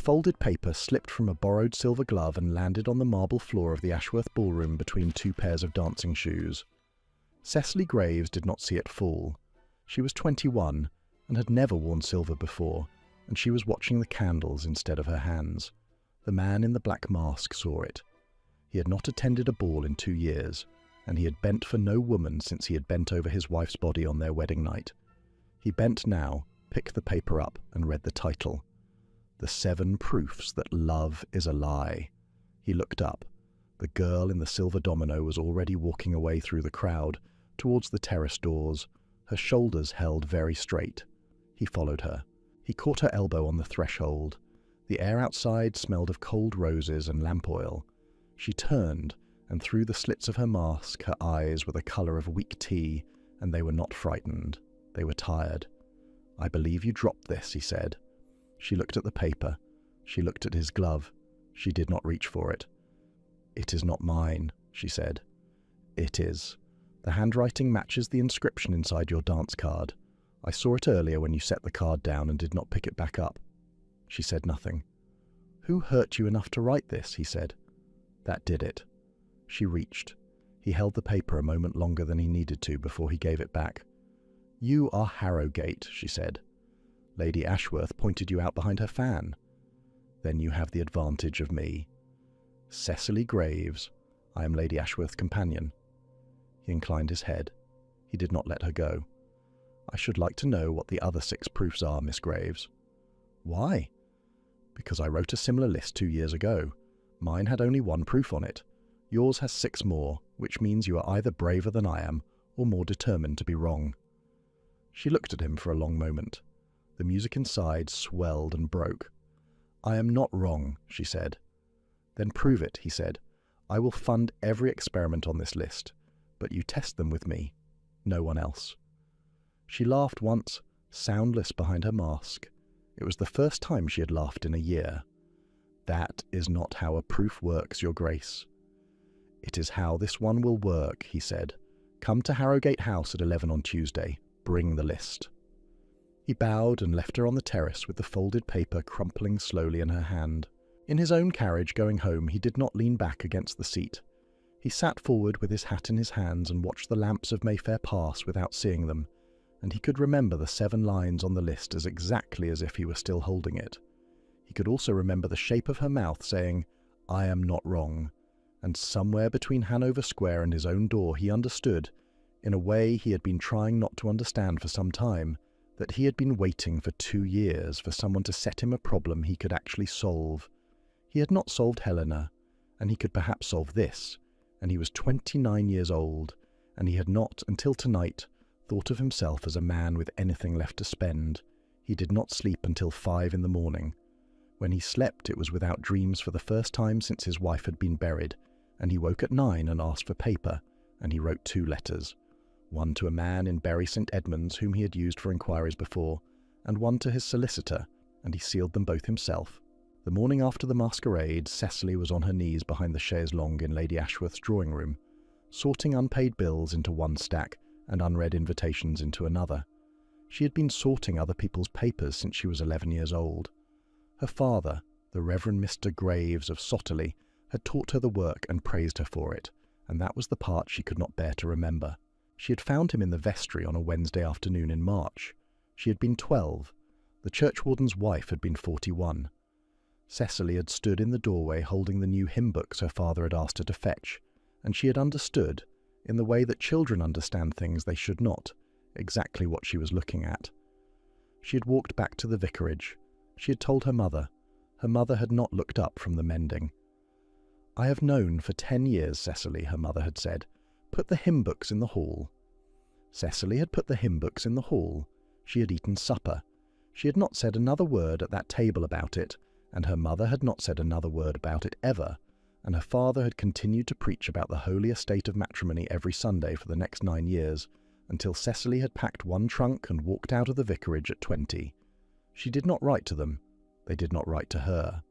folded paper slipped from a borrowed silver glove and landed on the marble floor of the Ashworth ballroom between two pairs of dancing shoes. Cecily Graves did not see it fall. She was 21 and had never worn silver before, and she was watching the candles instead of her hands. The man in the black mask saw it. He had not attended a ball in 2 years, and he had bent for no woman since he had bent over his wife's body on their wedding night. He bent now, picked the paper up, and read the title. The 7 Proofs That Love Is a Lie. He looked up. The girl in the silver domino was already walking away through the crowd, towards the terrace doors, her shoulders held very straight. He followed her. He caught her elbow on the threshold. The air outside smelled of cold roses and lamp oil. She turned, and through the slits of her mask her eyes were the colour of weak tea, and they were not frightened. They were tired. "I believe you dropped this," he said. She looked at the paper. She looked at his glove. She did not reach for it. "It is not mine," she said. "It is. The handwriting matches the inscription inside your dance card. I saw it earlier when you set the card down and did not pick it back up." She said nothing. "Who hurt you enough to write this?" he said. "That did it." She reached. He held the paper a moment longer than he needed to before he gave it back. "You are Harrogate," she said. "Lady Ashworth pointed you out behind her fan." "Then you have the advantage of me." "Cecily Graves. I am Lady Ashworth's companion." He inclined his head. He did not let her go. "I should like to know what the other 6 proofs are, Miss Graves." "Why?" "Because I wrote a similar list 2 years ago. Mine had only 1 proof on it. Yours has 6 more, which means you are either braver than I am, or more determined to be wrong." She looked at him for a long moment. The music inside swelled and broke. "I am not wrong," she said. "Then prove it," he said. "I will fund every experiment on this list, but you test them with me, no one else." She laughed once, soundless behind her mask. It was the first time she had laughed in a year. "That is not how a proof works, Your Grace." "It is how this one will work," he said. "Come to Harrogate House at 11 on Tuesday. Bring the list." He bowed and left her on the terrace with the folded paper crumpling slowly in her hand. In his own carriage going home, he did not lean back against the seat. He sat forward with his hat in his hands and watched the lamps of Mayfair pass without seeing them, and he could remember the 7 lines on the list as exactly as if he were still holding it. He could also remember the shape of her mouth saying, "I am not wrong," and somewhere between Hanover Square and his own door he understood, in a way he had been trying not to understand for some time, that he had been waiting for 2 years for someone to set him a problem he could actually solve. He had not solved Helena, and he could perhaps solve this, and he was 29 years old, and he had not, until tonight, thought of himself as a man with anything left to spend. He did not sleep until 5 in the morning. When he slept, it was without dreams for the first time since his wife had been buried, and he woke at 9 and asked for paper, and he wrote 2 letters. One to a man in Bury St. Edmunds whom he had used for inquiries before, and one to his solicitor, and he sealed them both himself. The morning after the masquerade, Cecily was on her knees behind the chaise longue in Lady Ashworth's drawing-room, sorting unpaid bills into one stack and unread invitations into another. She had been sorting other people's papers since she was 11 years old. Her father, the Reverend Mr. Graves of Sotterley, had taught her the work and praised her for it, and that was the part she could not bear to remember. She had found him in the vestry on a Wednesday afternoon in March. She had been 12. The churchwarden's wife had been 41. Cecily had stood in the doorway holding the new hymn books her father had asked her to fetch, and she had understood, in the way that children understand things they should not, exactly what she was looking at. She had walked back to the vicarage. She had told her mother. Her mother had not looked up from the mending. "I have known for 10 years, Cecily," her mother had said. "Put the hymn books in the hall." Cecily had put the hymn books in the hall. She had eaten supper. She had not said another word at that table about it, and her mother had not said another word about it ever, and her father had continued to preach about the holy estate of matrimony every Sunday for the next 9 years, until Cecily had packed one trunk and walked out of the vicarage at 20. She did not write to them. They did not write to her.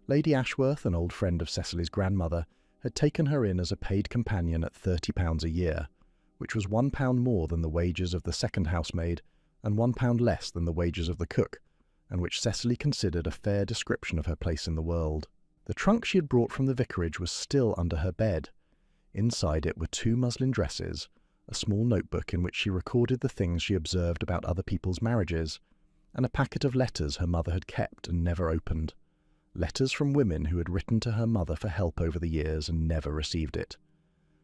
Lady Ashworth, an old friend of Cecily's grandmother, had taken her in as a paid companion at £30 a year, which was £1 more than the wages of the second housemaid and £1 less than the wages of the cook, and which Cecily considered a fair description of her place in the world. The trunk she had brought from the vicarage was still under her bed. Inside it were 2 muslin dresses, a small notebook in which she recorded the things she observed about other people's marriages, and a packet of letters her mother had kept and never opened. Letters from women who had written to her mother for help over the years and never received it.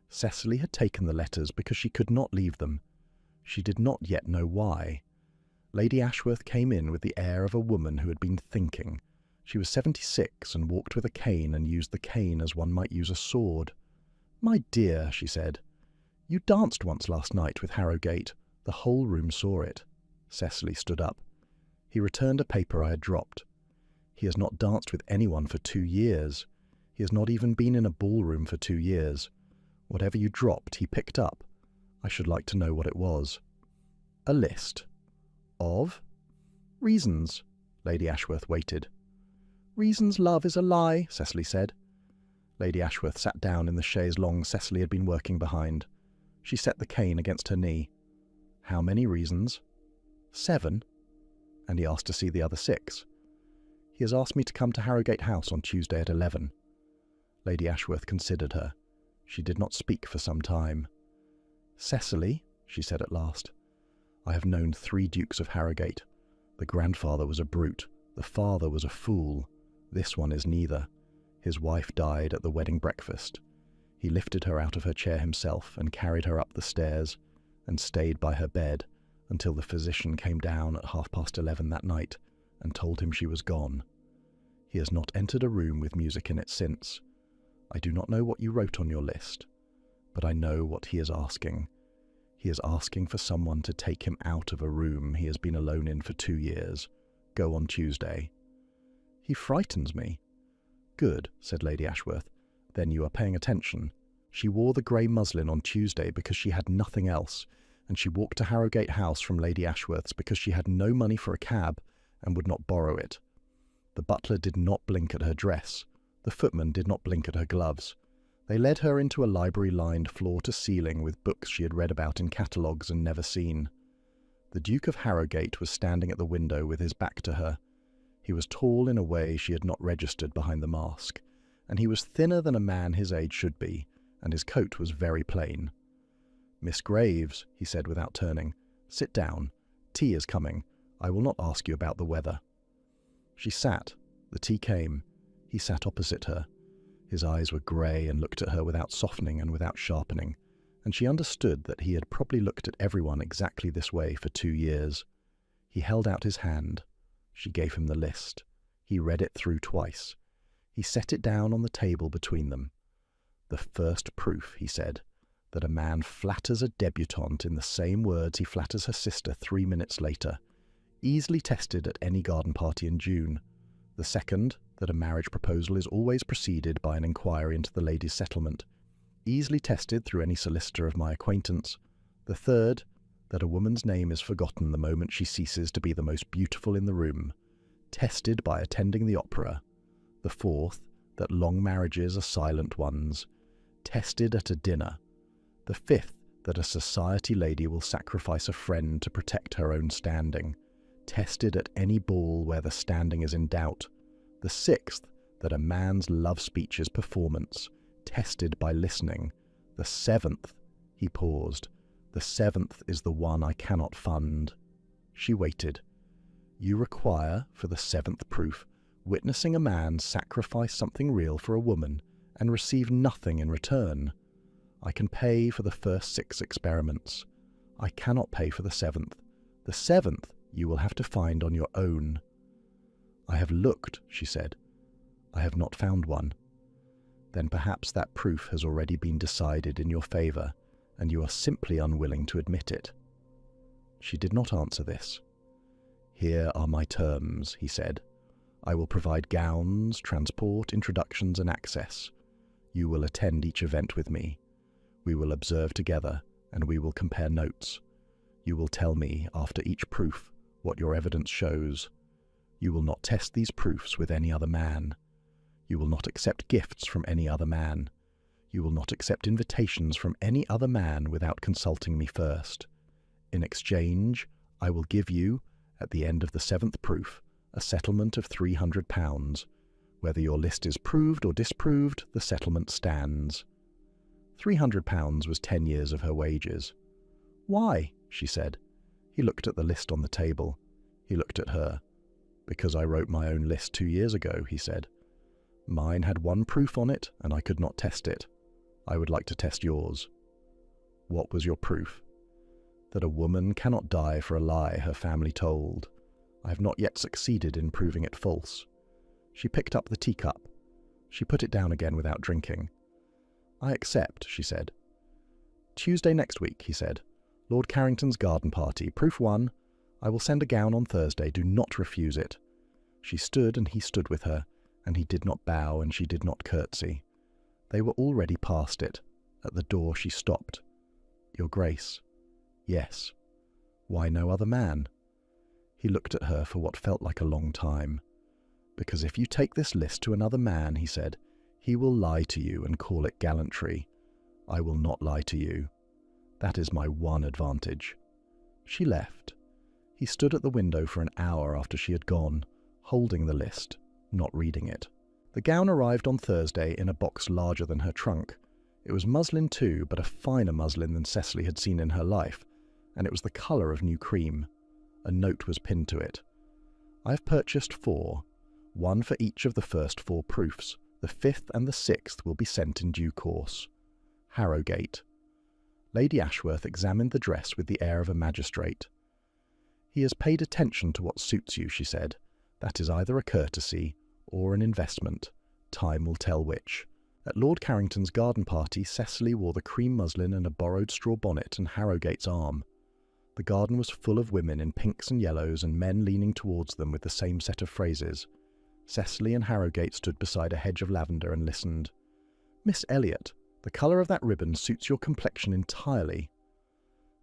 Cecily had taken the letters because she could not leave them. She did not yet know why. Lady Ashworth came in with the air of a woman who had been thinking. She was 76 and walked with a cane and used the cane as one might use a sword. "My dear," she said, "you danced once last night with Harrogate. The whole room saw it." Cecily stood up. He returned a paper I had dropped. "He has not danced with anyone for 2 years. He has not even been in a ballroom for 2 years. Whatever you dropped, he picked up. I should like to know what it was." "A list." "Of?" "Reasons." Lady Ashworth waited. "Reasons love is a lie," Cecily said. Lady Ashworth sat down in the chaise longue Cecily had been working behind. She set the cane against her knee. "How many reasons?" "7. "And he asked to see the other 6. "He has asked me to come to Harrogate House on Tuesday at 11. Lady Ashworth considered her. She did not speak for some time. "Cecily," she said at last, "I have known 3 Dukes of Harrogate. The grandfather was a brute. The father was a fool. This one is neither. His wife died at the wedding breakfast. He lifted her out of her chair himself and carried her up the stairs and stayed by her bed until the physician came down at 11:30 that night and told him she was gone. He has not entered a room with music in it since. I do not know what you wrote on your list, but I know what he is asking. He is asking for someone to take him out of a room he has been alone in for 2 years. Go on Tuesday." "He frightens me." "Good," said Lady Ashworth. "Then you are paying attention. She wore the grey muslin on Tuesday because she had nothing else, and she walked to Harrogate House from Lady Ashworth's because she had no money for a cab and would not borrow it. The butler did not blink at her dress. The footman did not blink at her gloves. They led her into a library lined floor to ceiling with books she had read about in catalogues and never seen. The Duke of Harrogate was standing at the window with his back to her. He was tall in a way she had not registered behind the mask, and he was thinner than a man his age should be, and his coat was very plain. "Miss Graves," he said without turning, "sit down. Tea is coming. I will not ask you about the weather." She sat. The tea came. He sat opposite her. His eyes were grey and looked at her without softening and without sharpening, and she understood that he had probably looked at everyone exactly this way for 2 years. He held out his hand. She gave him the list. He read it through twice. He set it down on the table between them. "The first proof," he said, "that a man flatters a debutante in the same words he flatters her sister 3 minutes later, easily tested at any garden party in June. The second, that a marriage proposal is always preceded by an inquiry into the lady's settlement, easily tested through any solicitor of my acquaintance. The third, that a woman's name is forgotten the moment she ceases to be the most beautiful in the room, tested by attending the opera. The fourth, that long marriages are silent ones, tested at a dinner. The fifth, that a society lady will sacrifice a friend to protect her own standing, tested at any ball where the standing is in doubt. The sixth, that a man's love speech is performance, tested by listening. The seventh," he paused, "the seventh is the one I cannot fund." She waited. "You require, for the 7th proof, witnessing a man sacrifice something real for a woman and receive nothing in return. I can pay for the first 6 experiments. I cannot pay for the 7th. The 7th you will have to find on your own." "I have looked," she said. "I have not found one." "Then perhaps that proof has already been decided in your favour, and you are simply unwilling to admit it." She did not answer this. "Here are my terms," he said. "I will provide gowns, transport, introductions, and access. You will attend each event with me. We will observe together, and we will compare notes. You will tell me, after each proof, what your evidence shows. You will not test these proofs with any other man. You will not accept gifts from any other man. You will not accept invitations from any other man without consulting me first. In exchange, I will give you, at the end of the 7th proof, a settlement of £300. Whether your list is proved or disproved, the settlement stands. £300 was 10 years of her wages. Why? She said. He looked at the list on the table. He looked at her. Because I wrote my own list 2 years ago, he said. Mine had one proof on it, and I could not test it. I would like to test yours. What was your proof? That a woman cannot die for a lie her family told. I have not yet succeeded in proving it false. She picked up the teacup. She put it down again without drinking. I accept, she said. Tuesday next week, he said. Lord Carrington's garden party. Proof 1. I will send a gown on Thursday. Do not refuse it. She stood and he stood with her, and he did not bow and she did not curtsy. They were already past it. At the door she stopped. Your Grace. Yes. Why no other man? He looked at her for what felt like a long time. Because if you take this list to another man, he said, he will lie to you and call it gallantry. I will not lie to you. That is my one advantage. She left. He stood at the window for an hour after she had gone, holding the list, not reading it. The gown arrived on Thursday in a box larger than her trunk. It was muslin too, but a finer muslin than Cecily had seen in her life, and it was the colour of new cream. A note was pinned to it. I have purchased 4, one for each of the first 4 proofs. The 5th and the 6th will be sent in due course. Harrowgate. Lady Ashworth examined the dress with the air of a magistrate. He has paid attention to what suits you, she said. That is either a courtesy or an investment. Time will tell which. At Lord Carrington's garden party, Cecily wore the cream muslin and a borrowed straw bonnet and Harrowgate's arm. The garden was full of women in pinks and yellows and men leaning towards them with the same set of phrases. Cecily and Harrowgate stood beside a hedge of lavender and listened. Miss Elliot, the colour of that ribbon suits your complexion entirely.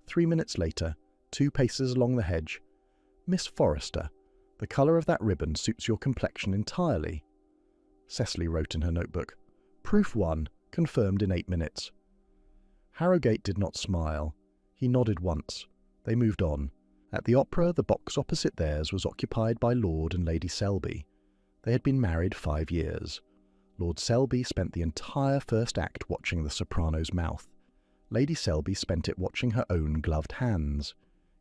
3 minutes later, 2 paces along the hedge. Miss Forrester, the colour of that ribbon suits your complexion entirely. Cecily wrote in her notebook, Proof 1, confirmed in 8 minutes. Harrowgate did not smile. He nodded once. They moved on. At the opera, the box opposite theirs was occupied by Lord and Lady Selby. They had been married 5 years. Lord Selby spent the entire first act watching the soprano's mouth. Lady Selby spent it watching her own gloved hands.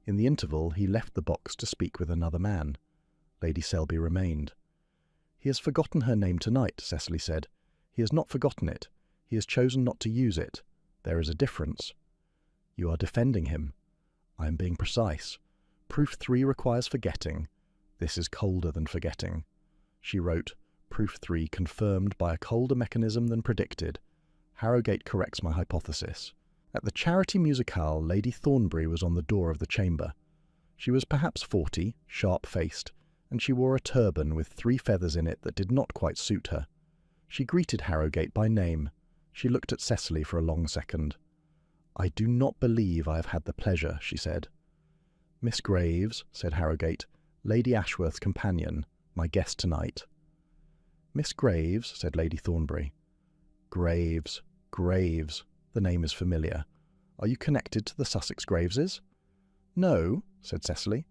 In the interval, he left the box to speak with another man. Lady Selby remained. He has forgotten her name tonight, Cecily said. He has not forgotten it. He has chosen not to use it. There is a difference. You are defending him. I am being precise. Proof 3 requires forgetting. This is colder than forgetting. She wrote, Proof 3 confirmed by a colder mechanism than predicted. Harrowgate corrects my hypothesis. At the Charity Musicale, Lady Thornbury was on the door of the chamber. She was perhaps 40, sharp-faced, and she wore a turban with 3 feathers in it that did not quite suit her. She greeted Harrowgate by name. She looked at Cecily for a long second. I do not believe I have had the pleasure, she said. Miss Graves, said Harrowgate, Lady Ashworth's companion, my guest tonight. Miss Graves, said Lady Thornbury. Graves, Graves, the name is familiar. Are you connected to the Sussex Graveses? No, said Cecily.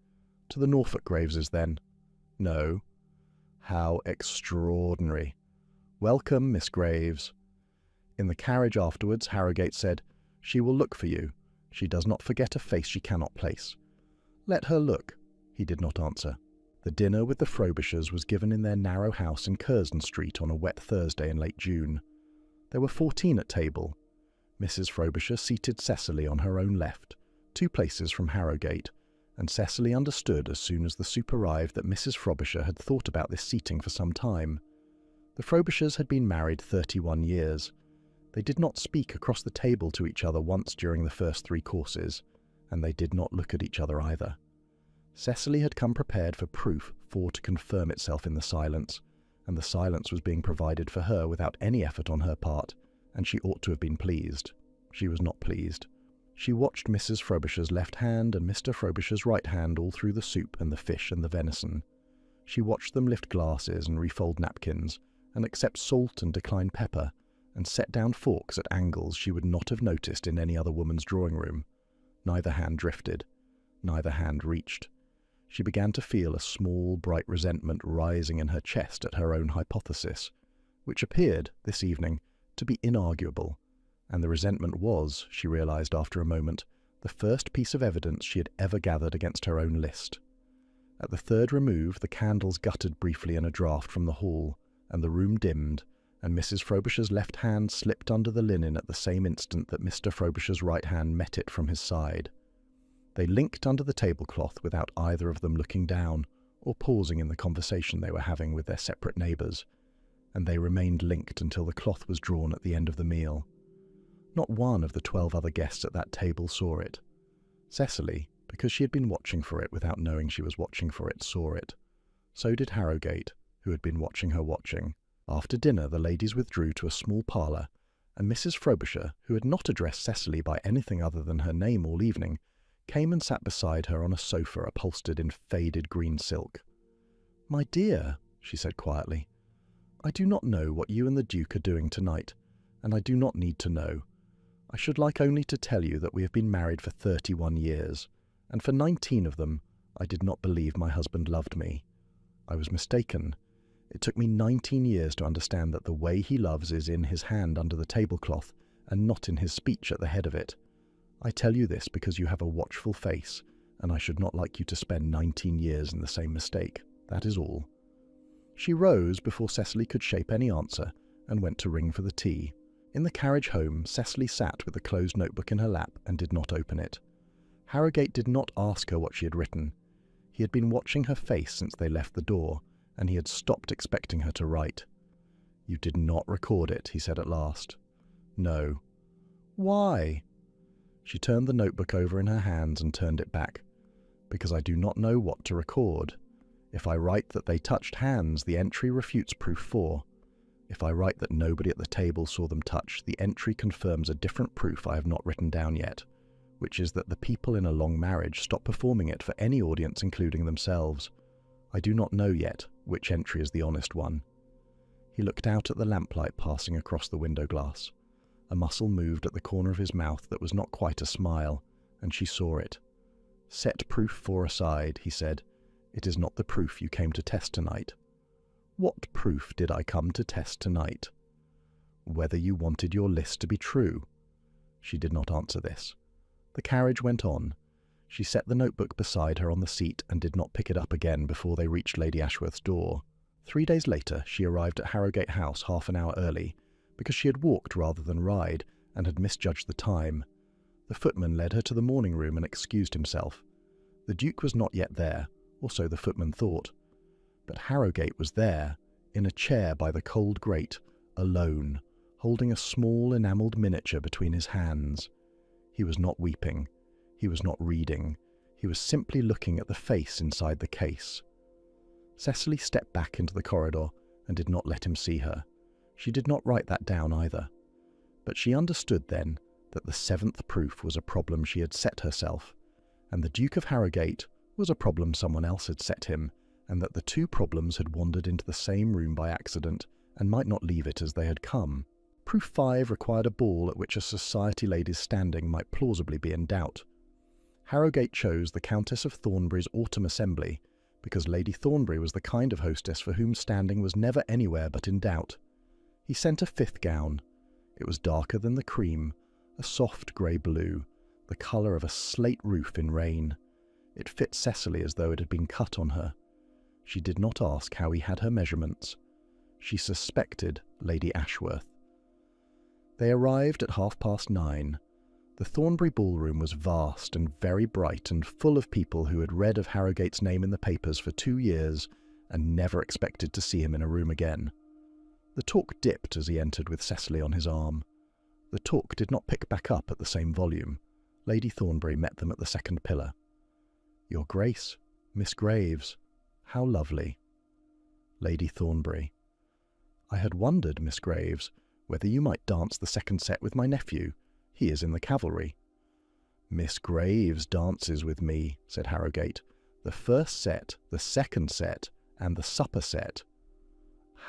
To the Norfolk Graveses, then? No. How extraordinary. Welcome, Miss Graves. In the carriage afterwards, Harrowgate said, She will look for you. She does not forget a face she cannot place. Let her look. He did not answer. The dinner with the Frobishers was given in their narrow house in Curzon Street on a wet Thursday in late June. There were 14 at table. Mrs. Frobisher seated Cecily on her own left, 2 places from Harrowgate, and Cecily understood as soon as the soup arrived that Mrs. Frobisher had thought about this seating for some time. The Frobishers had been married 31 years. They did not speak across the table to each other once during the first 3 courses, and they did not look at each other either. Cecily had come prepared for proof 4 to confirm itself in the silence, and the silence was being provided for her without any effort on her part, and she ought to have been pleased. She was not pleased. She watched Mrs. Frobisher's left hand and Mr. Frobisher's right hand all through the soup and the fish and the venison. She watched them lift glasses and refold napkins, and accept salt and decline pepper, and set down forks at angles she would not have noticed in any other woman's drawing-room. Neither hand drifted. Neither hand reached. She began to feel a small, bright resentment rising in her chest at her own hypothesis, which appeared, this evening, to be inarguable, and the resentment was, she realized after a moment, the first piece of evidence she had ever gathered against her own list. At the third remove, the candles guttered briefly in a draught from the hall, and the room dimmed, and Mrs. Frobisher's left hand slipped under the linen at the same instant that Mr. Frobisher's right hand met it from his side. They linked under the tablecloth without either of them looking down or pausing in the conversation they were having with their separate neighbours, and they remained linked until the cloth was drawn at the end of the meal. Not one of the 12 other guests at that table saw it. Cecily, because she had been watching for it without knowing she was watching for it, saw it. So did Harrogate, who had been watching her watching. After dinner, the ladies withdrew to a small parlour, and Mrs. Frobisher, who had not addressed Cecily by anything other than her name all evening, came and sat beside her on a sofa upholstered in faded green silk. "My dear," she said quietly, "I do not know what you and the Duke are doing tonight, and I do not need to know. I should like only to tell you that we have been married for 31 years, and for 19 of them I did not believe my husband loved me. I was mistaken. It took me 19 years to understand that the way he loves is in his hand under the tablecloth, and not in his speech at the head of it. I tell you this because you have a watchful face, and I should not like you to spend 19 years in the same mistake. That is all." She rose before Cecily could shape any answer, and went to ring for the tea. In the carriage home, Cecily sat with the closed notebook in her lap and did not open it. Harrogate did not ask her what she had written. He had been watching her face since they left the door, and he had stopped expecting her to write. "You did not record it," he said at last. "No." "Why?" She turned the notebook over in her hands and turned it back. "Because I do not know what to record. If I write that they touched hands, the entry refutes proof 4. If I write that nobody at the table saw them touch, the entry confirms a different proof I have not written down yet, which is that the people in a long marriage stop performing it for any audience, including themselves. I do not know yet which entry is the honest one." He looked out at the lamplight passing across the window glass. A muscle moved at the corner of his mouth that was not quite a smile, and she saw it. "Set proof 4 aside," he said. "It is not the proof you came to test tonight." "What proof did I come to test tonight?" "Whether you wanted your list to be true." She did not answer this. The carriage went on. She set the notebook beside her on the seat and did not pick it up again before they reached Lady Ashworth's door. 3 days later, she arrived at Harrogate House half an hour early, because she had walked rather than ride, and had misjudged the time. The footman led her to the morning room and excused himself. The Duke was not yet there, or so the footman thought. But Harrogate was there, in a chair by the cold grate, alone, holding a small enamelled miniature between his hands. He was not weeping. He was not reading. He was simply looking at the face inside the case. Cecily stepped back into the corridor and did not let him see her. She did not write that down either. But she understood then that the 7th proof was a problem she had set herself, and the Duke of Harrogate was a problem someone else had set him, and that the 2 problems had wandered into the same room by accident and might not leave it as they had come. Proof 5 required a ball at which a society lady's standing might plausibly be in doubt. Harrogate chose the Countess of Thornbury's autumn assembly because Lady Thornbury was the kind of hostess for whom standing was never anywhere but in doubt. He sent a 5th gown. It was darker than the cream, a soft grey blue, the colour of a slate roof in rain. It fit Cecily as though it had been cut on her. She did not ask how he had her measurements. She suspected Lady Ashworth. They arrived at 9:30. The Thornbury ballroom was vast and very bright and full of people who had read of Harrogate's name in the papers for 2 years and never expected to see him in a room again. The talk dipped as he entered with Cecily on his arm. The talk did not pick back up at the same volume. Lady Thornbury met them at the second pillar. "Your Grace, Miss Graves, how lovely." Lady Thornbury: "I had wondered, Miss Graves, whether you might dance the second set with my nephew. He is in the cavalry." "Miss Graves dances with me," said Harrogate. "The first set, the second set, and the supper set."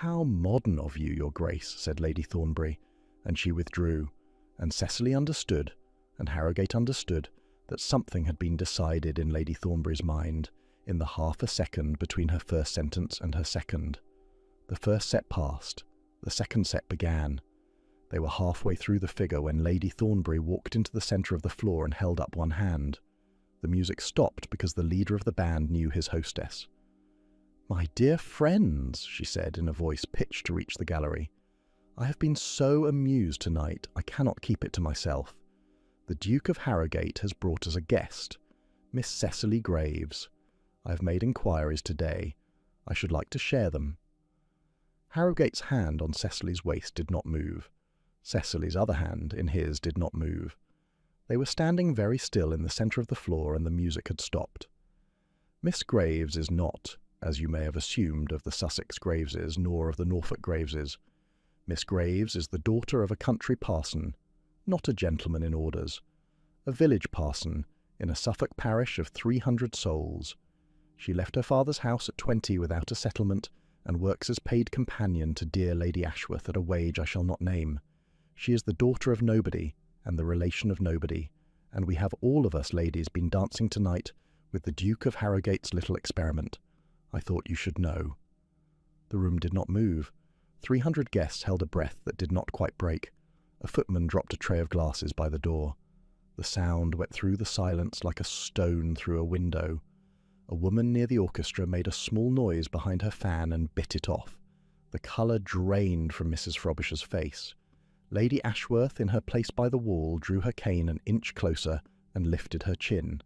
"How modern of you, Your Grace," said Lady Thornbury, and she withdrew, and Cecily understood, and Harrogate understood, that something had been decided in Lady Thornbury's mind. in the half a second between her first sentence and her second. The first set passed. The second set began. They were halfway through the figure when Lady Thornbury walked into the centre of the floor and held up one hand. The music stopped because the leader of the band knew his hostess. "My dear friends," she said in a voice pitched to reach the gallery, "I have been so amused tonight, I cannot keep it to myself. The Duke of Harrogate has brought us a guest, Miss Cecily Graves. I have made inquiries today. I should like to share them." Harrogate's hand on Cecily's waist did not move. Cecily's other hand, in his, did not move. They were standing very still in the centre of the floor, and the music had stopped. Miss Graves is not, as you may have assumed, of the Sussex Graveses, nor of the Norfolk Graveses. Miss Graves is the daughter of a country parson, not a gentleman in orders, a village parson in a Suffolk parish of 300 souls. She left her father's house at 20 without a settlement, and works as paid companion to dear Lady Ashworth at a wage I shall not name. She is the daughter of nobody, and the relation of nobody, and we have all of us ladies been dancing tonight with the Duke of Harrogate's little experiment. I thought you should know. The room did not move. 300 guests held a breath that did not quite break. A footman dropped a tray of glasses by the door. The sound went through the silence like a stone through a window. A woman near the orchestra made a small noise behind her fan and bit it off. The colour drained from Mrs. Frobisher's face. Lady Ashworth, in her place by the wall, drew her cane an inch closer and lifted her chin.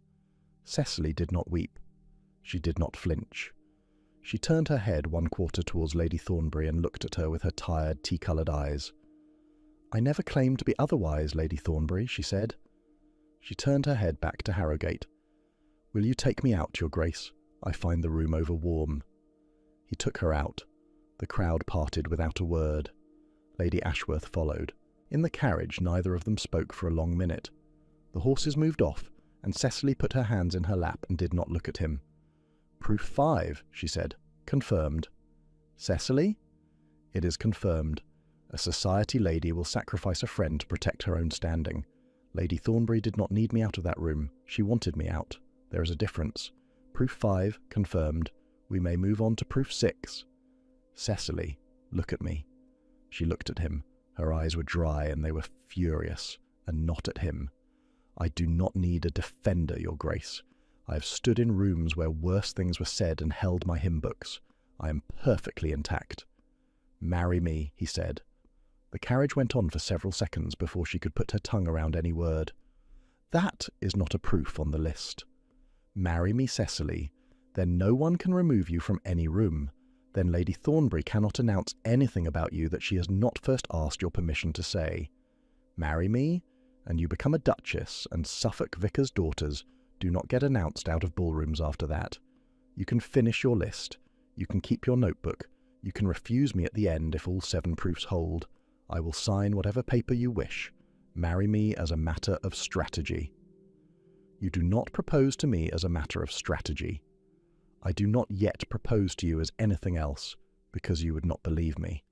Cecily did not weep. She did not flinch. She turned her head one quarter towards Lady Thornbury and looked at her with her tired, tea-coloured eyes. "I never claimed to be otherwise, Lady Thornbury," she said. She turned her head back to Harrogate. "Will you take me out, Your Grace? I find the room over-warm." He took her out. The crowd parted without a word. Lady Ashworth followed. In the carriage, neither of them spoke for a long minute. The horses moved off, and Cecily put her hands in her lap and did not look at him. "Proof 5, she said. "Confirmed." "Cecily?" "It is confirmed. A society lady will sacrifice a friend to protect her own standing. Lady Thornbury did not need me out of that room. She wanted me out. There is a difference. Proof 5, confirmed. We may move on to proof 6. Cecily, look at me." She looked at him. Her eyes were dry and they were furious, and not at him. "I do not need a defender, Your Grace. I have stood in rooms where worse things were said and held my hymn books. I am perfectly intact." "Marry me," he said. The carriage went on for several seconds before she could put her tongue around any word. "That is not a proof on the list." "Marry me, Cecily. Then no one can remove you from any room. Then Lady Thornbury cannot announce anything about you that she has not first asked your permission to say. Marry me, and you become a duchess, and Suffolk vicars' daughters do not get announced out of ballrooms after that. You can finish your list. You can keep your notebook. You can refuse me at the end if all 7 proofs hold. I will sign whatever paper you wish. Marry me as a matter of strategy." "You do not propose to me as a matter of strategy." "I do not yet propose to you as anything else, because you would not believe me."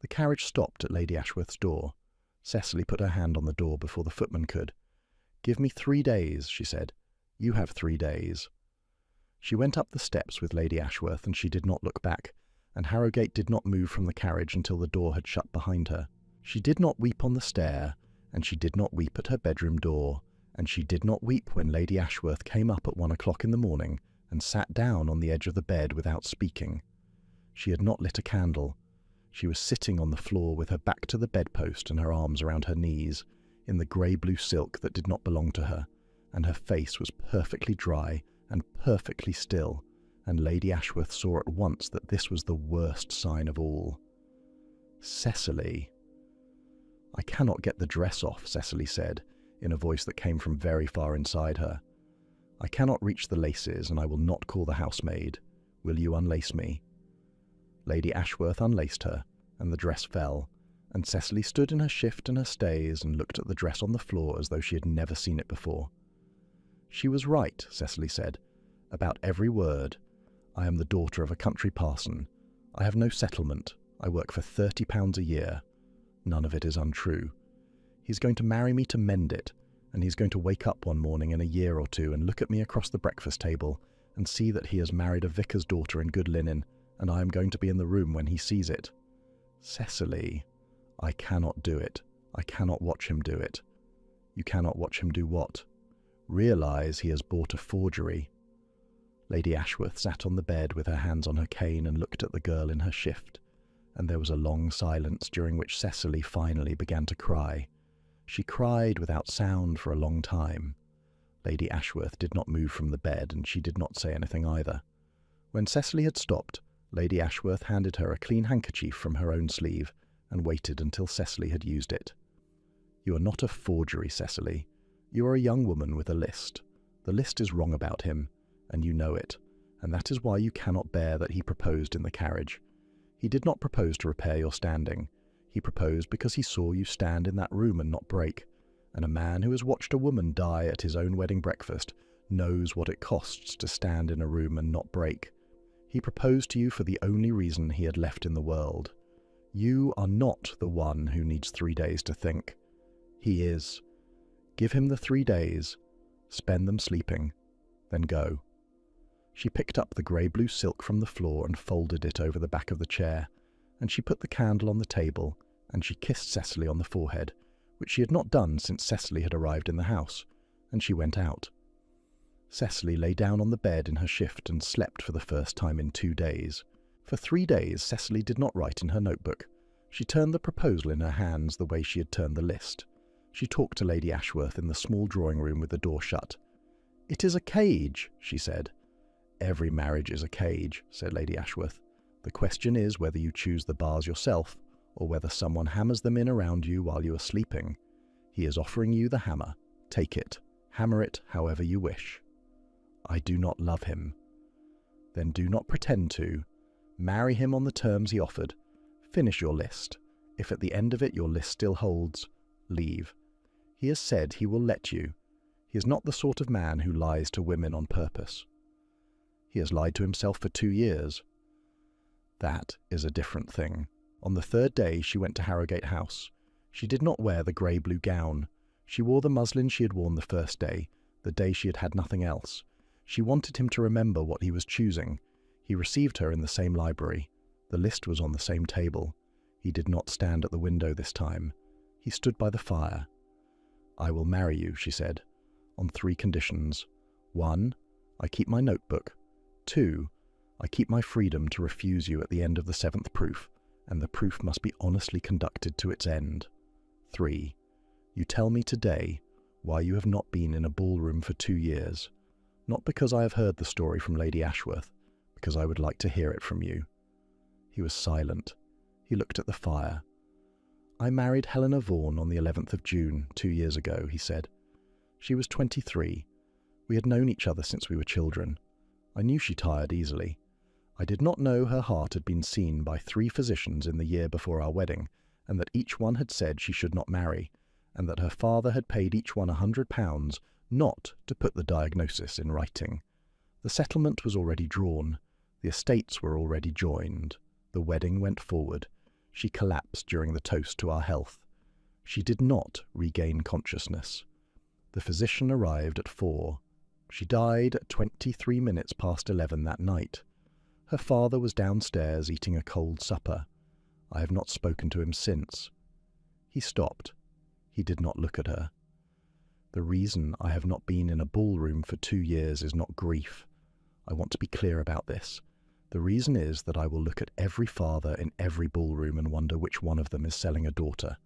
The carriage stopped at Lady Ashworth's door. Cecily put her hand on the door before the footman could. "Give me 3 days," she said. "You have 3 days." She went up the steps with Lady Ashworth, and she did not look back, and Harrogate did not move from the carriage until the door had shut behind her. She did not weep on the stair, and she did not weep at her bedroom door, and she did not weep when Lady Ashworth came up at 1 o'clock in the morning and sat down on the edge of the bed without speaking. She had not lit a candle. She was sitting on the floor with her back to the bedpost and her arms around her knees, in the grey-blue silk that did not belong to her, and her face was perfectly dry and perfectly still, and Lady Ashworth saw at once that this was the worst sign of all. "Cecily." "I cannot get the dress off," Cecily said, in a voice that came from very far inside her. "I cannot reach the laces, and I will not call the housemaid. Will you unlace me?" Lady Ashworth unlaced her, and the dress fell, and Cecily stood in her shift and her stays and looked at the dress on the floor as though she had never seen it before. "She was right," Cecily said, "about every word. I am the daughter of a country parson. I have no settlement. I work for £30 a year. None of it is untrue. He's going to marry me to mend it, and he's going to wake up one morning in a year or two and look at me across the breakfast table and see that he has married a vicar's daughter in good linen, and I am going to be in the room when he sees it. Cecily, I cannot do it. I cannot watch him do it. You cannot watch him do what? Realize he has bought a forgery. Lady Ashworth sat on the bed with her hands on her cane and looked at the girl in her shift, and there was a long silence during which Cecily finally began to cry. She cried without sound for a long time. Lady Ashworth did not move from the bed, and she did not say anything either. When Cecily had stopped, Lady Ashworth handed her a clean handkerchief from her own sleeve and waited until Cecily had used it. You are not a forgery, Cecily. You are a young woman with a list. The list is wrong about him, and you know it, and that is why you cannot bear that he proposed in the carriage. He did not propose to repair your standing. He proposed because he saw you stand in that room and not break, and a man who has watched a woman die at his own wedding breakfast knows what it costs to stand in a room and not break. He proposed to you for the only reason he had left in the world. You are not the one who needs 3 days to think. He is. Give him the 3 days, spend them sleeping, then go. She picked up the grey-blue silk from the floor and folded it over the back of the chair, and she put the candle on the table, and she kissed Cecily on the forehead, which she had not done since Cecily had arrived in the house, and she went out. Cecily lay down on the bed in her shift and slept for the first time in 2 days. For 3 days Cecily did not write in her notebook. She turned the proposal in her hands the way she had turned the list. She talked to Lady Ashworth in the small drawing-room with the door shut. "It is a cage," she said. "Every marriage is a cage," said Lady Ashworth. "The question is whether you choose the bars yourself, or whether someone hammers them in around you while you are sleeping. He is offering you the hammer. Take it. Hammer it however you wish." "I do not love him." "Then do not pretend to. Marry him on the terms he offered. Finish your list. If at the end of it your list still holds, leave. He has said he will let you. He is not the sort of man who lies to women on purpose." "He has lied to himself for 2 years." "That is a different thing." On the 3rd day she went to Harrogate House. She did not wear the grey-blue gown. She wore the muslin she had worn the first day, the day she had had nothing else. She wanted him to remember what he was choosing. He received her in the same library. The list was on the same table. He did not stand at the window this time. He stood by the fire. "I will marry you," she said, "on 3 conditions. 1, I keep my notebook. 2, I keep my freedom to refuse you at the end of the 7th proof, and the proof must be honestly conducted to its end. 3, you tell me today why you have not been in a ballroom for 2 years. Not because I have heard the story from Lady Ashworth, because I would like to hear it from you." He was silent. He looked at the fire. "I married Helena Vaughan on the 11th of June, 2 years ago," he said. "She was 23. We had known each other since we were children. I knew she tired easily. I did not know her heart had been seen by 3 physicians in the year before our wedding, and that each one had said she should not marry, and that her father had paid each one £100 not to put the diagnosis in writing. The settlement was already drawn. The estates were already joined. The wedding went forward. She collapsed during the toast to our health. She did not regain consciousness. The physician arrived at 4. She died at 23 minutes past 11 that night. Her father was downstairs eating a cold supper. I have not spoken to him since." He stopped. He did not look at her. "The reason I have not been in a ballroom for 2 years is not grief. I want to be clear about this. The reason is that I will look at every father in every ballroom and wonder which one of them is selling a daughter.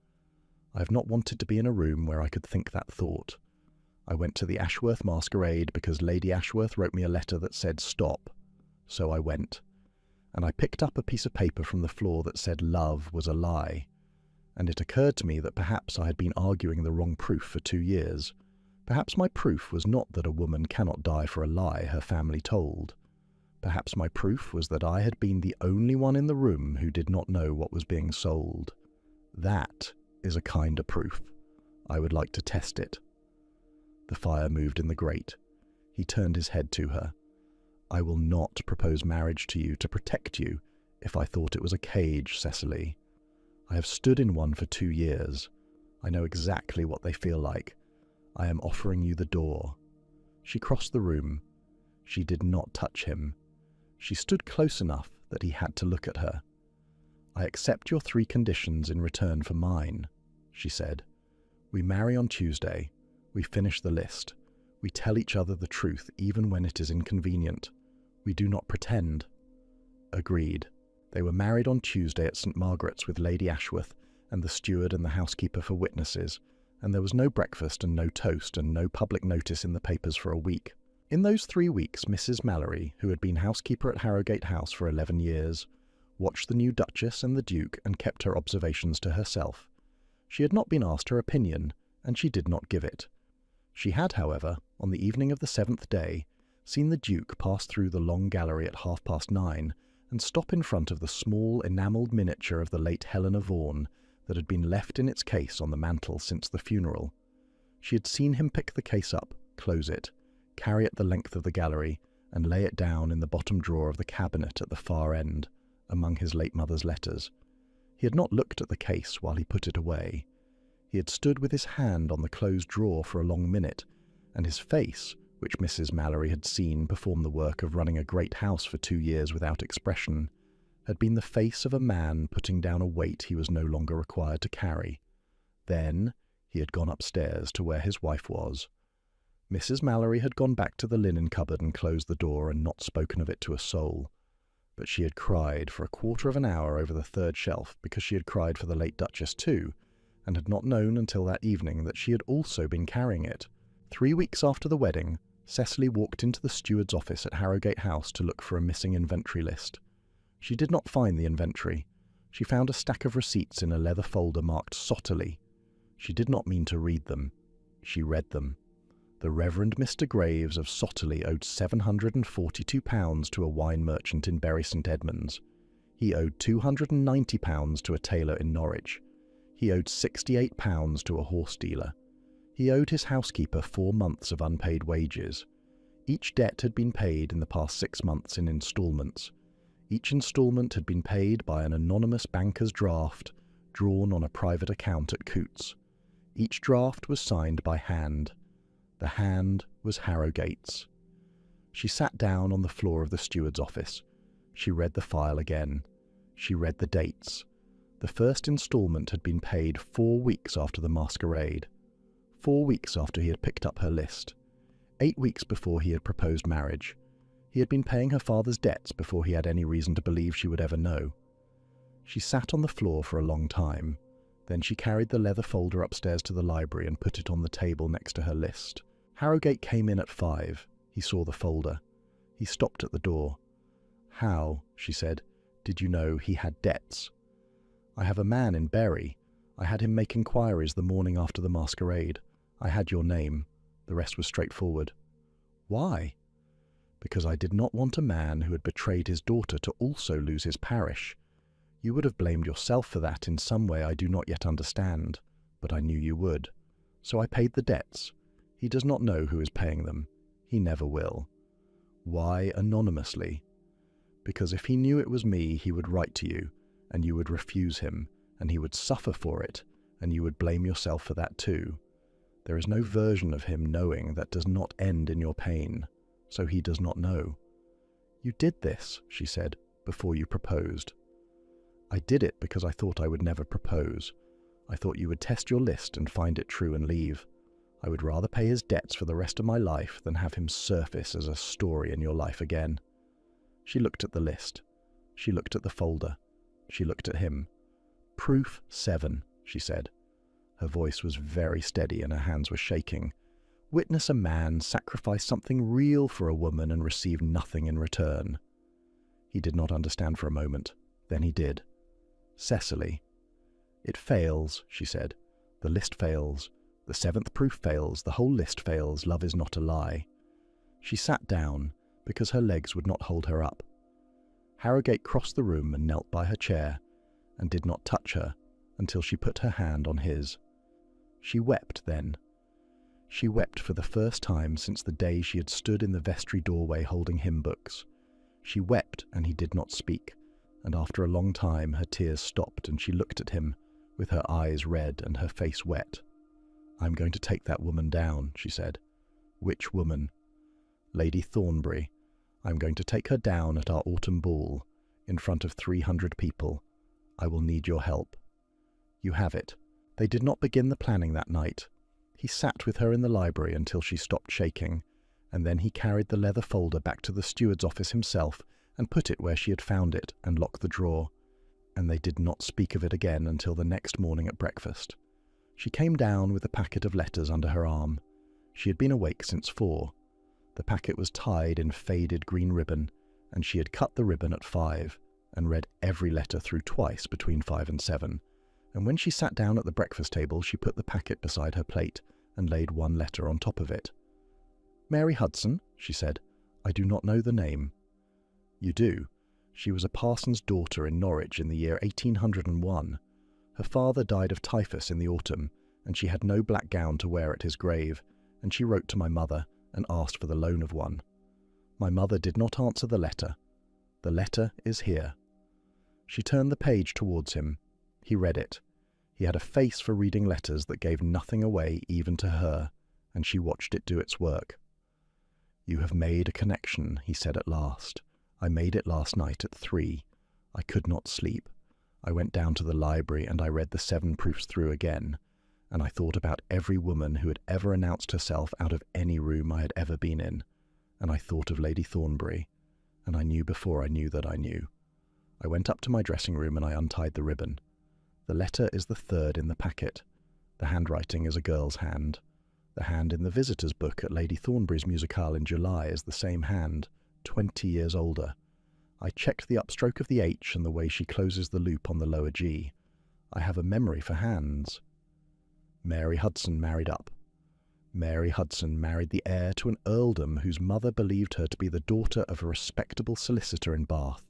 I have not wanted to be in a room where I could think that thought. I went to the Ashworth masquerade because Lady Ashworth wrote me a letter that said stop. So I went. And I picked up a piece of paper from the floor that said love was a lie. And it occurred to me that perhaps I had been arguing the wrong proof for 2 years. Perhaps my proof was not that a woman cannot die for a lie her family told. Perhaps my proof was that I had been the only one in the room who did not know what was being sold. That is a kinder proof. I would like to test it." The fire moved in the grate. He turned his head to her. "I will not propose marriage to you to protect you if I thought it was a cage, Cecily. I have stood in one for 2 years. I know exactly what they feel like. I am offering you the door." She crossed the room. She did not touch him. She stood close enough that he had to look at her. "I accept your 3 conditions in return for mine," she said. "We marry on Tuesday. We finish the list. We tell each other the truth even when it is inconvenient. We do not pretend." Agreed. They were married on Tuesday at St. Margaret's with Lady Ashworth and the steward and the housekeeper for witnesses, and there was no breakfast and no toast and no public notice in the papers for a week. In those 3 weeks, Mrs. Mallory, who had been housekeeper at Harrogate House for 11 years, watched the new Duchess and the Duke and kept her observations to herself. She had not been asked her opinion, and she did not give it. She had, however, on the evening of the 7th day, seen the Duke pass through the long gallery at 9:30 and stop in front of the small enamelled miniature of the late Helena Vaughan that had been left in its case on the mantel since the funeral. She had seen him pick the case up, close it, carry it the length of the gallery, and lay it down in the bottom drawer of the cabinet at the far end, among his late mother's letters. He had not looked at the case while he put it away. He had stood with his hand on the closed drawer for a long minute, and his face, which Mrs. Mallory had seen perform the work of running a great house for 2 years without expression, had been the face of a man putting down a weight he was no longer required to carry. Then he had gone upstairs to where his wife was. Mrs. Mallory had gone back to the linen cupboard and closed the door and not spoken of it to a soul. But she had cried for a quarter of an hour over the 3rd shelf because she had cried for the late Duchess too, and had not known until that evening that she had also been carrying it. 3 weeks after the wedding, Cecily walked into the steward's office at Harrogate House to look for a missing inventory list. She did not find the inventory. She found a stack of receipts in a leather folder marked Sotterly. She did not mean to read them. She read them. The Reverend Mr. Graves of Sotterly owed £742 to a wine merchant in Bury St. Edmunds. He owed £290 to a tailor in Norwich. He owed £68 to a horse dealer. He owed his housekeeper 4 months of unpaid wages. Each debt had been paid in the past 6 months in instalments. Each instalment had been paid by an anonymous banker's draft drawn on a private account at Coutts. Each draft was signed by hand. The hand was Harrogate's. She sat down on the floor of the steward's office. She read the file again. She read the dates. The first instalment had been paid 4 weeks after the masquerade. 4 weeks after he had picked up her list. 8 weeks before he had proposed marriage. He had been paying her father's debts before he had any reason to believe she would ever know. She sat on the floor for a long time. Then she carried the leather folder upstairs to the library and put it on the table next to her list. Harrogate came in at 5. He saw the folder. He stopped at the door. "How," she said, "did you know he had debts?" "I have a man in Bury. I had him make inquiries the morning after the masquerade. I had your name. The rest was straightforward." "Why?" "Because I did not want a man who had betrayed his daughter to also lose his parish. You would have blamed yourself for that in some way I do not yet understand, but I knew you would. So I paid the debts. He does not know who is paying them. He never will." "Why anonymously?" "Because if he knew it was me, he would write to you, and you would refuse him, and he would suffer for it, and you would blame yourself for that too. There is no version of him knowing that does not end in your pain, so he does not know." "You did this," she said, "before you proposed." "I did it because I thought I would never propose. I thought you would test your list and find it true and leave. I would rather pay his debts for the rest of my life than have him surface as a story in your life again." She looked at the list. She looked at the folder. She looked at him. "Proof 7, she said. Her voice was very steady and her hands were shaking. "Witness a man sacrifice something real for a woman and receive nothing in return." He did not understand for a moment. Then he did. "Cecily." "It fails," she said. "The list fails. The 7th proof fails. The whole list fails. Love is not a lie." She sat down because her legs would not hold her up. Harrogate crossed the room and knelt by her chair and did not touch her until she put her hand on his. She wept then. She wept for the first time since the day she had stood in the vestry doorway holding hymn books. She wept and he did not speak, and after a long time her tears stopped and she looked at him, with her eyes red and her face wet. "I'm going to take that woman down," she said. "Which woman?" "Lady Thornbury. I'm going to take her down at our autumn ball, in front of 300 people. I will need your help. You have it. They did not begin the planning that night. He sat with her in the library until she stopped shaking, and then he carried the leather folder back to the steward's office himself and put it where she had found it and locked the drawer. And they did not speak of it again until the next morning at breakfast. She came down with a packet of letters under her arm. She had been awake since 4. The packet was tied in faded green ribbon, and she had cut the ribbon at 5 and read every letter through twice between 5 and 7. And when she sat down at the breakfast table, she put the packet beside her plate and laid one letter on top of it. "Mary Hudson," she said. "I do not know the name." "You do. She was a parson's daughter in Norwich in the year 1801. Her father died of typhus in the autumn, and she had no black gown to wear at his grave, and she wrote to my mother and asked for the loan of one. My mother did not answer the letter. The letter is here." She turned the page towards him. He read it. He had a face for reading letters that gave nothing away even to her, and she watched it do its work. "You have made a connection," he said at last. "I made it last night at 3. I could not sleep. I went down to the library and I read the 7 proofs through again, and I thought about every woman who had ever announced herself out of any room I had ever been in, and I thought of Lady Thornbury, and I knew before I knew that I knew. I went up to my dressing room and I untied the ribbon. The letter is the 3rd in the packet. The handwriting is a girl's hand. The hand in the visitor's book at Lady Thornbury's musicale in July is the same hand, 20 years older. I checked the upstroke of the H and the way she closes the loop on the lower G. I have a memory for hands. Mary Hudson married up. Mary Hudson married the heir to an earldom whose mother believed her to be the daughter of a respectable solicitor in Bath.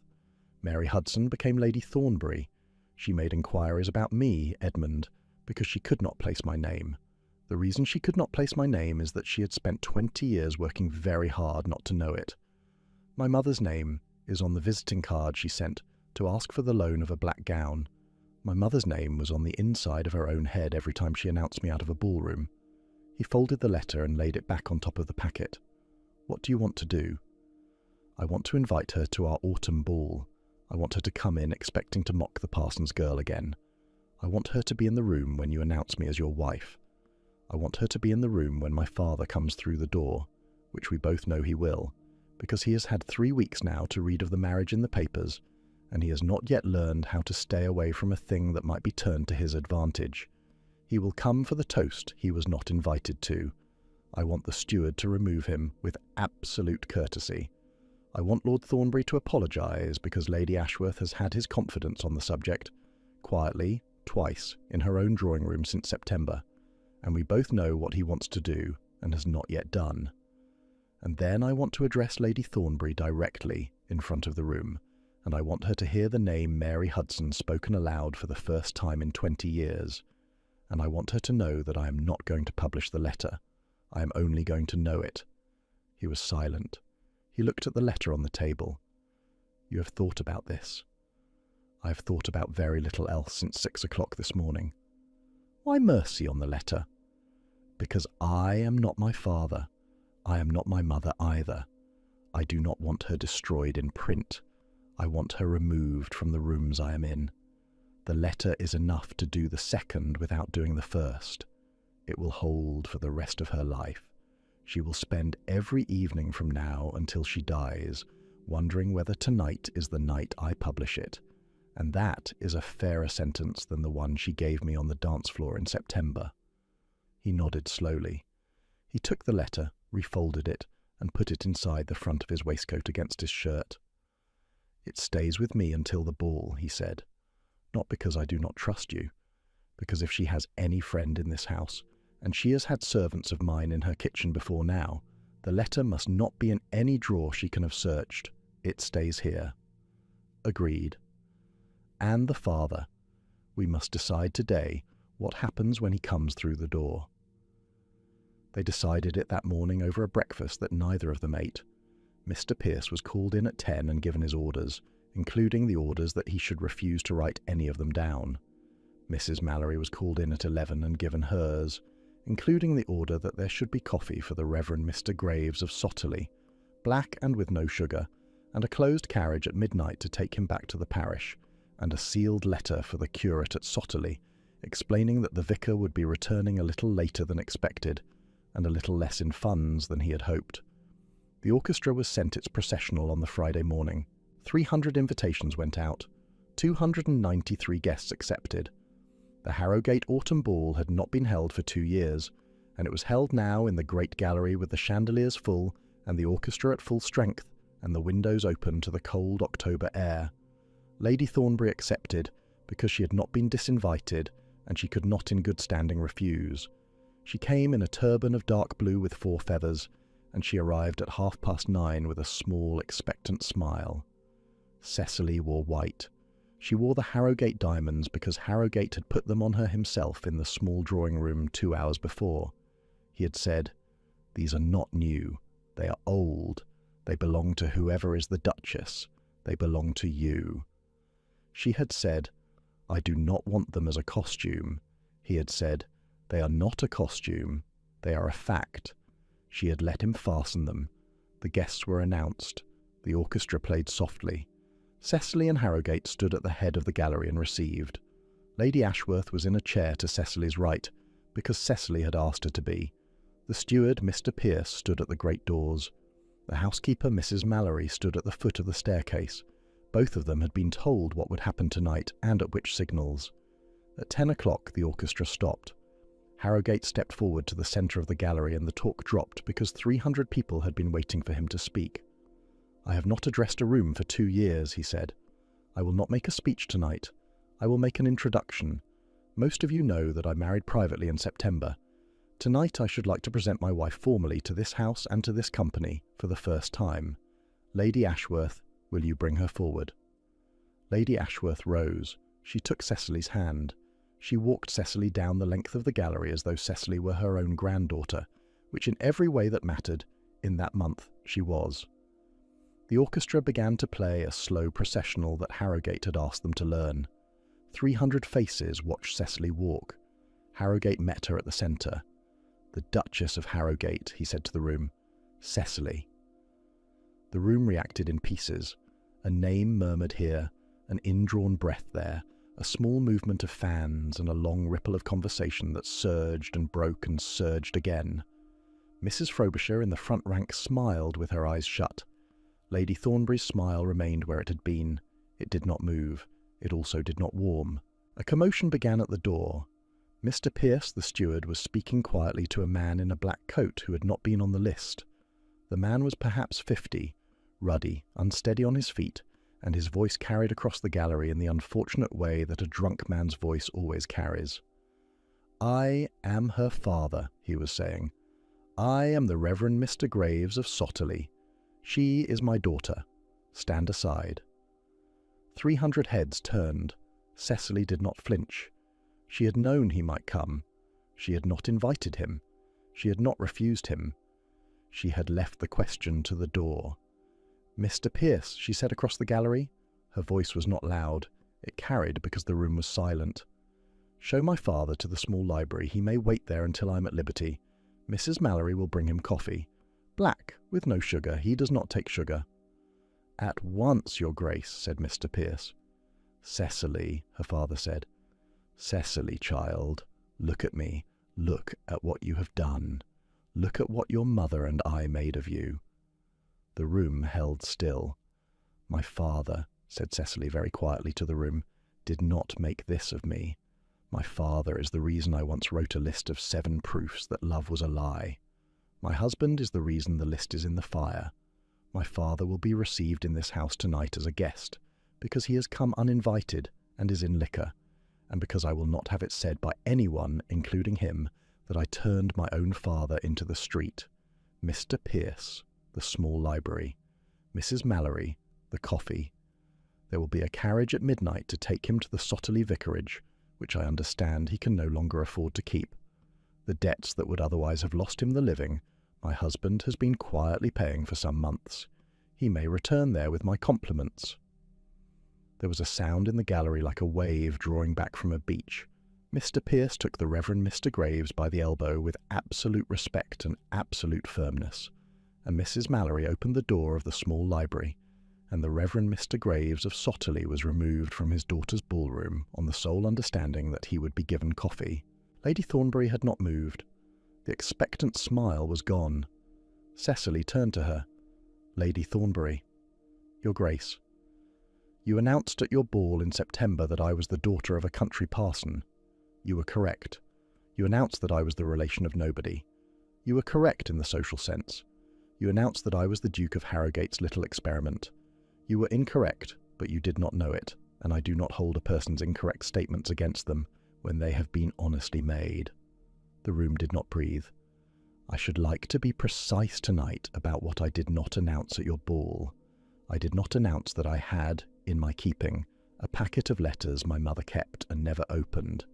Mary Hudson became Lady Thornbury. She made inquiries about me, Edmund, because she could not place my name. The reason she could not place my name is that she had spent 20 years working very hard not to know it. My mother's name is on the visiting card she sent to ask for the loan of a black gown. My mother's name was on the inside of her own head every time she announced me out of a ballroom. He folded the letter and laid it back on top of the packet. "What do you want to do?" "I want to invite her to our autumn ball. I want her to come in expecting to mock the parson's girl again. I want her to be in the room when you announce me as your wife. I want her to be in the room when my father comes through the door, which we both know he will, because he has had 3 weeks now to read of the marriage in the papers, and he has not yet learned how to stay away from a thing that might be turned to his advantage. He will come for the toast he was not invited to. I want the steward to remove him with absolute courtesy. I want Lord Thornbury to apologise because Lady Ashworth has had his confidence on the subject, quietly, twice, in her own drawing room since September, and we both know what he wants to do and has not yet done. And then I want to address Lady Thornbury directly in front of the room, and I want her to hear the name Mary Hudson spoken aloud for the first time in 20 years, and I want her to know that I am not going to publish the letter. I am only going to know it." He was silent. He looked at the letter on the table. "You have thought about this." "I have thought about very little else since 6 o'clock this morning." "Why mercy on the letter?" "Because I am not my father. I am not my mother either. I do not want her destroyed in print. I want her removed from the rooms I am in. The letter is enough to do the second without doing the first. It will hold for the rest of her life. She will spend every evening from now until she dies, wondering whether tonight is the night I publish it, and that is a fairer sentence than the one she gave me on the dance floor in September." He nodded slowly. He took the letter, refolded it, and put it inside the front of his waistcoat against his shirt. "It stays with me until the ball," he said. "Not because I do not trust you, because if she has any friend in this house, and she has had servants of mine in her kitchen before now, the letter must not be in any drawer she can have searched. It stays here." "Agreed." "And the father. We must decide today what happens when he comes through the door." They decided it that morning over a breakfast that neither of them ate. Mr. Pierce was called in at 10 and given his orders, including the orders that he should refuse to write any of them down. Mrs. Mallory was called in at 11 and given hers, including the order that there should be coffee for the Reverend Mr. Graves of Sotterley, black and with no sugar, and a closed carriage at midnight to take him back to the parish, and a sealed letter for the curate at Sotterley, explaining that the vicar would be returning a little later than expected, and a little less in funds than he had hoped. The orchestra was sent its processional on the Friday morning. 300 invitations went out, 293 guests accepted. The Harrogate Autumn Ball had not been held for 2 years, and it was held now in the great gallery with the chandeliers full and the orchestra at full strength and the windows open to the cold October air. Lady Thornbury accepted because she had not been disinvited and she could not in good standing refuse. She came in a turban of dark blue with 4 feathers, and she arrived at 9:30 with a small, expectant smile. Cecily wore white. She wore the Harrogate diamonds because Harrogate had put them on her himself in the small drawing-room 2 hours before. He had said, "These are not new. They are old. They belong to whoever is the Duchess. They belong to you." She had said, "I do not want them as a costume." He had said, "They are not a costume. They are a fact." She had let him fasten them. The guests were announced. The orchestra played softly. Cecily and Harrogate stood at the head of the gallery and received. Lady Ashworth was in a chair to Cecily's right, because Cecily had asked her to be. The steward, Mr. Pierce, stood at the great doors. The housekeeper, Mrs. Mallory, stood at the foot of the staircase. Both of them had been told what would happen tonight and at which signals. At 10 o'clock the orchestra stopped. Harrogate stepped forward to the centre of the gallery and the talk dropped because 300 people had been waiting for him to speak. "I have not addressed a room for 2 years," he said. "I will not make a speech tonight. I will make an introduction. Most of you know that I married privately in September. Tonight I should like to present my wife formally to this house and to this company for the first time. Lady Ashworth, will you bring her forward?" Lady Ashworth rose. She took Cecily's hand. She walked Cecily down the length of the gallery as though Cecily were her own granddaughter, which in every way that mattered, in that month, she was. The orchestra began to play a slow processional that Harrogate had asked them to learn. 300 faces watched Cecily walk. Harrogate met her at the centre. "The Duchess of Harrogate," he said to the room. "Cecily." The room reacted in pieces. A name murmured here, an indrawn breath there, a small movement of fans and a long ripple of conversation that surged and broke and surged again. Mrs. Frobisher in the front rank smiled with her eyes shut. Lady Thornbury's smile remained where it had been. It did not move. It also did not warm. A commotion began at the door. Mr. Pierce, the steward, was speaking quietly to a man in a black coat who had not been on the list. The man was perhaps 50, ruddy, unsteady on his feet, and his voice carried across the gallery in the unfortunate way that a drunk man's voice always carries. "I am her father," he was saying. "I am the Reverend Mr. Graves of Sotterley. She is my daughter. Stand aside." 300 heads turned. Cecily did not flinch. She had known he might come. She had not invited him. She had not refused him. She had left the question to the door. "Mr. Pierce," she said across the gallery. Her voice was not loud. It carried because the room was silent. "Show my father to the small library. He may wait there until I am at liberty. Mrs. Mallory will bring him coffee. Black, with no sugar. He does not take sugar." "At once, Your Grace," said Mr. Pierce. "Cecily," her father said. "Cecily, child, look at me. Look at what you have done. Look at what your mother and I made of you." The room held still. "My father," said Cecily very quietly to the room, "did not make this of me. My father is the reason I once wrote a list of 7 proofs that love was a lie. My husband is the reason the list is in the fire. My father will be received in this house tonight as a guest, because he has come uninvited and is in liquor, and because I will not have it said by anyone, including him, that I turned my own father into the street. Mr. Pierce, the small library. Mrs. Mallory, the coffee. There will be a carriage at midnight to take him to the Sotterley vicarage, which I understand he can no longer afford to keep. The debts that would otherwise have lost him the living, my husband has been quietly paying for some months. He may return there with my compliments." There was a sound in the gallery like a wave drawing back from a beach. Mr. Pierce took the Reverend Mr. Graves by the elbow with absolute respect and absolute firmness. and Mrs. Mallory opened the door of the small library, and the Reverend Mr. Graves of Sotterley was removed from his daughter's ballroom on the sole understanding that he would be given coffee. Lady Thornbury had not moved. The expectant smile was gone. Cecily turned to her. "Lady Thornbury." "Your Grace." "You announced at your ball in September that I was the daughter of a country parson. You were correct. You announced that I was the relation of nobody. You were correct in the social sense. You announced that I was the Duke of Harrogate's little experiment. You were incorrect, but you did not know it, and I do not hold a person's incorrect statements against them when they have been honestly made." The room did not breathe. "I should like to be precise tonight about what I did not announce at your ball. I did not announce that I had, in my keeping, a packet of letters my mother kept and never opened.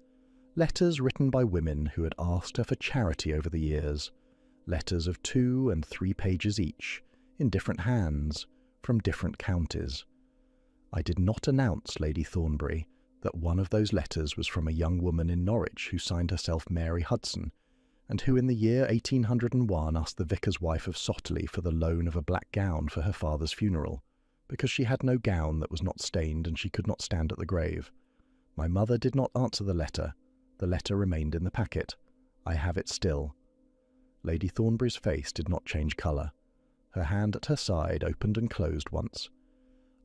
Letters written by women who had asked her for charity over the years. Letters of 2 and 3 pages each, in different hands, from different counties. I did not announce, Lady Thornbury, that one of those letters was from a young woman in Norwich who signed herself Mary Hudson, and who in the year 1801 asked the vicar's wife of Sotterley for the loan of a black gown for her father's funeral, because she had no gown that was not stained and she could not stand at the grave. My mother did not answer the letter. The letter remained in the packet. I have it still." Lady Thornbury's face did not change colour. Her hand at her side opened and closed once.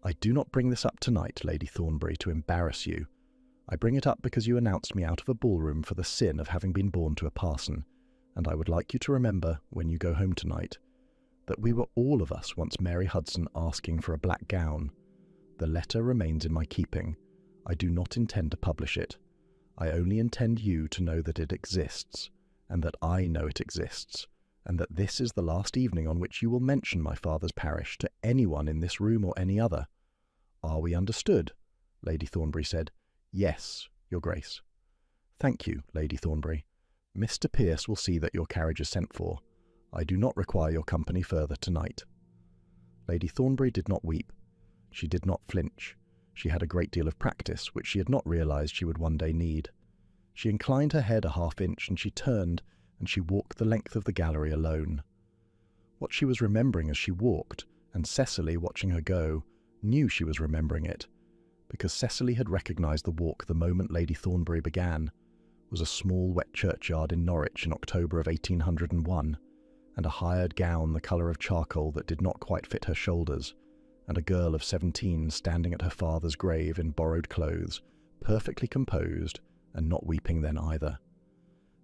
"I do not bring this up tonight, Lady Thornbury, to embarrass you. I bring it up because you announced me out of a ballroom for the sin of having been born to a parson, and I would like you to remember, when you go home tonight, that we were all of us once Mary Hudson asking for a black gown. The letter remains in my keeping. I do not intend to publish it. I only intend you to know that it exists, and that I know it exists, and that this is the last evening on which you will mention my father's parish to anyone in this room or any other." "Are we understood?" Lady Thornbury said. "Yes, Your Grace." "Thank you, Lady Thornbury. Mr. Pierce will see that your carriage is sent for. I do not require your company further tonight." Lady Thornbury did not weep. She did not flinch. She had a great deal of practice, which she had not realized she would one day need. She inclined her head a half-inch, and she turned, and she walked the length of the gallery alone. What she was remembering as she walked, and Cecily, watching her go, knew she was remembering it, because Cecily had recognized the walk the moment Lady Thornbury began, was a small wet churchyard in Norwich in October of 1801, and a hired gown the colour of charcoal that did not quite fit her shoulders, and a girl of 17 standing at her father's grave in borrowed clothes, perfectly composed, and not weeping then either.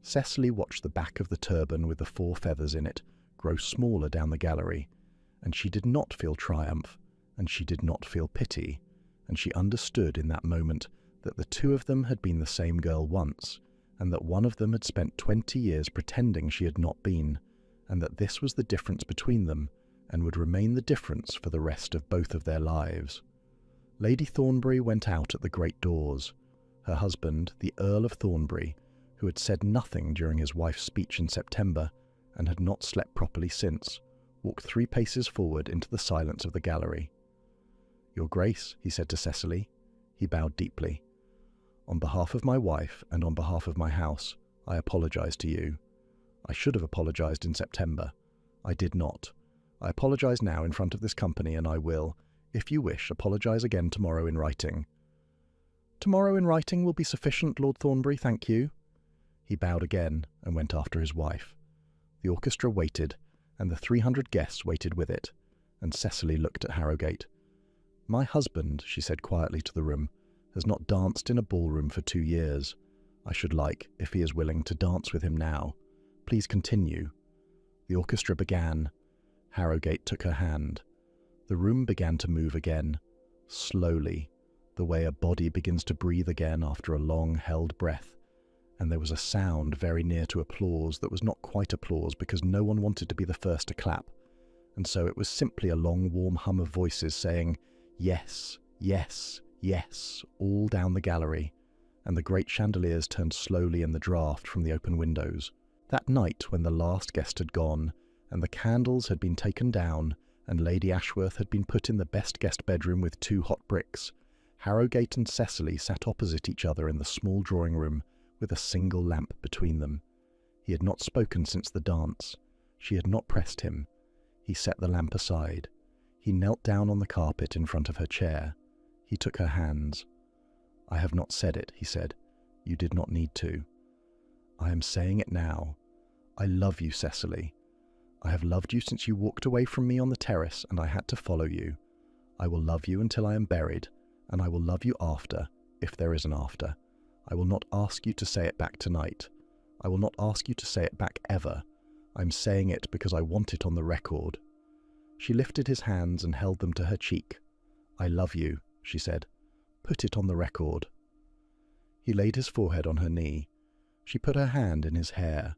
Cecily watched the back of the turban with the 4 feathers in it grow smaller down the gallery, and she did not feel triumph, and she did not feel pity, and she understood in that moment that the 2 of them had been the same girl once, and that one of them had spent 20 years pretending she had not been, and that this was the difference between them, and would remain the difference for the rest of both of their lives. Lady Thornbury went out at the great doors. Her husband, the Earl of Thornbury, who had said nothing during his wife's speech in September, and had not slept properly since, walked 3 paces forward into the silence of the gallery. "Your Grace," he said to Cecily. He bowed deeply. "On behalf of my wife and on behalf of my house, I apologise to you. I should have apologised in September. I did not. I apologise now in front of this company, and I will, if you wish, apologise again tomorrow in writing." "Tomorrow in writing will be sufficient, Lord Thornbury, thank you." He bowed again and went after his wife. The orchestra waited, and the 300 guests waited with it, and Cecily looked at Harrogate. "My husband," she said quietly to the room, "has not danced in a ballroom for 2 years. I should like, if he is willing, to dance with him now. Please continue." The orchestra began. Harrogate took her hand. The room began to move again, slowly, the way a body begins to breathe again after a long-held breath, and there was a sound very near to applause that was not quite applause because no one wanted to be the first to clap, and so it was simply a long warm hum of voices saying, "Yes, yes, yes," all down the gallery, and the great chandeliers turned slowly in the draught from the open windows. That night, when the last guest had gone, and the candles had been taken down, and Lady Ashworth had been put in the best guest bedroom with 2 hot bricks, Harrogate and Cecily sat opposite each other in the small drawing-room with a single lamp between them. He had not spoken since the dance. She had not pressed him. He set the lamp aside. He knelt down on the carpet in front of her chair. He took her hands. "I have not said it," he said. "You did not need to. I am saying it now. I love you, Cecily. I have loved you since you walked away from me on the terrace and I had to follow you. I will love you until I am buried, and I will love you after, if there is an after. I will not ask you to say it back tonight. I will not ask you to say it back ever. I'm saying it because I want it on the record." She lifted his hands and held them to her cheek. "I love you," she said. "Put it on the record." He laid his forehead on her knee. She put her hand in his hair.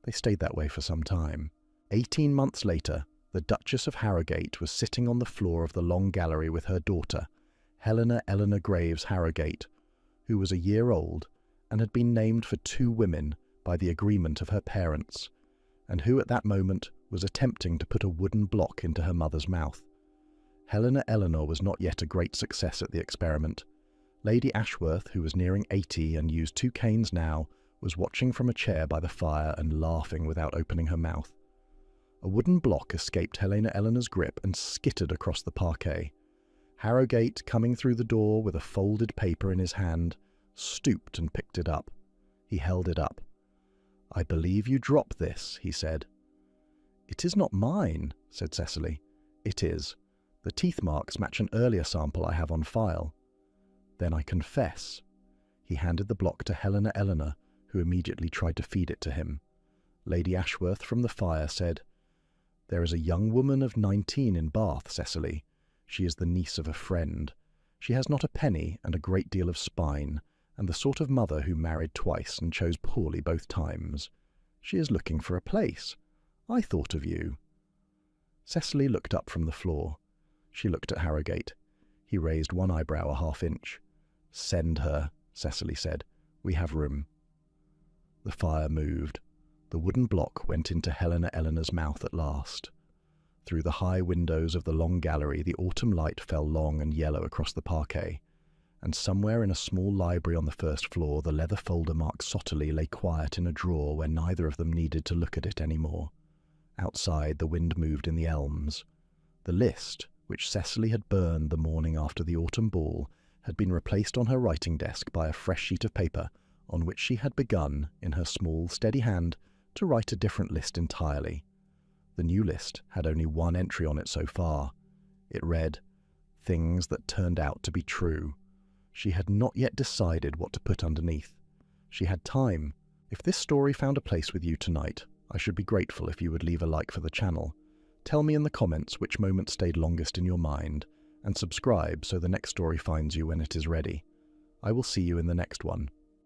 They stayed that way for some time. 18 months later, the Duchess of Harrogate was sitting on the floor of the long gallery with her daughter, Helena Eleanor Graves Harrogate, who was a year old and had been named for 2 women by the agreement of her parents, and who at that moment was attempting to put a wooden block into her mother's mouth. Helena Eleanor was not yet a great success at the experiment. Lady Ashworth, who was nearing 80 and used 2 canes now, was watching from a chair by the fire and laughing without opening her mouth. A wooden block escaped Helena Eleanor's grip and skittered across the parquet. Harrogate, coming through the door with a folded paper in his hand, stooped and picked it up. He held it up. "I believe you dropped this," he said. "It is not mine," said Cecily. "It is. The teeth marks match an earlier sample I have on file." "Then I confess." He handed the block to Helena Eleanor, who immediately tried to feed it to him. Lady Ashworth from the fire said, "There is a young woman of 19 in Bath, Cecily. She is the niece of a friend. She has not a penny and a great deal of spine, and the sort of mother who married twice and chose poorly both times. She is looking for a place. I thought of you." Cecily looked up from the floor. She looked at Harrogate. He raised one eyebrow a half-inch. "Send her," Cecily said. "We have room." The fire moved. The wooden block went into Helena Eleanor's mouth at last. Through the high windows of the long gallery the autumn light fell long and yellow across the parquet, and somewhere in a small library on the first floor the leather folder marked sottily lay quiet in a drawer where neither of them needed to look at it any more. Outside the wind moved in the elms. The list, which Cecily had burned the morning after the autumn ball, had been replaced on her writing desk by a fresh sheet of paper on which she had begun, in her small, steady hand, to write a different list entirely. The new list had only one entry on it so far. It read, "Things that turned out to be true." She had not yet decided what to put underneath. She had time. If this story found a place with you tonight, I should be grateful if you would leave a like for the channel. Tell me in the comments which moment stayed longest in your mind, and subscribe so the next story finds you when it is ready. I will see you in the next one.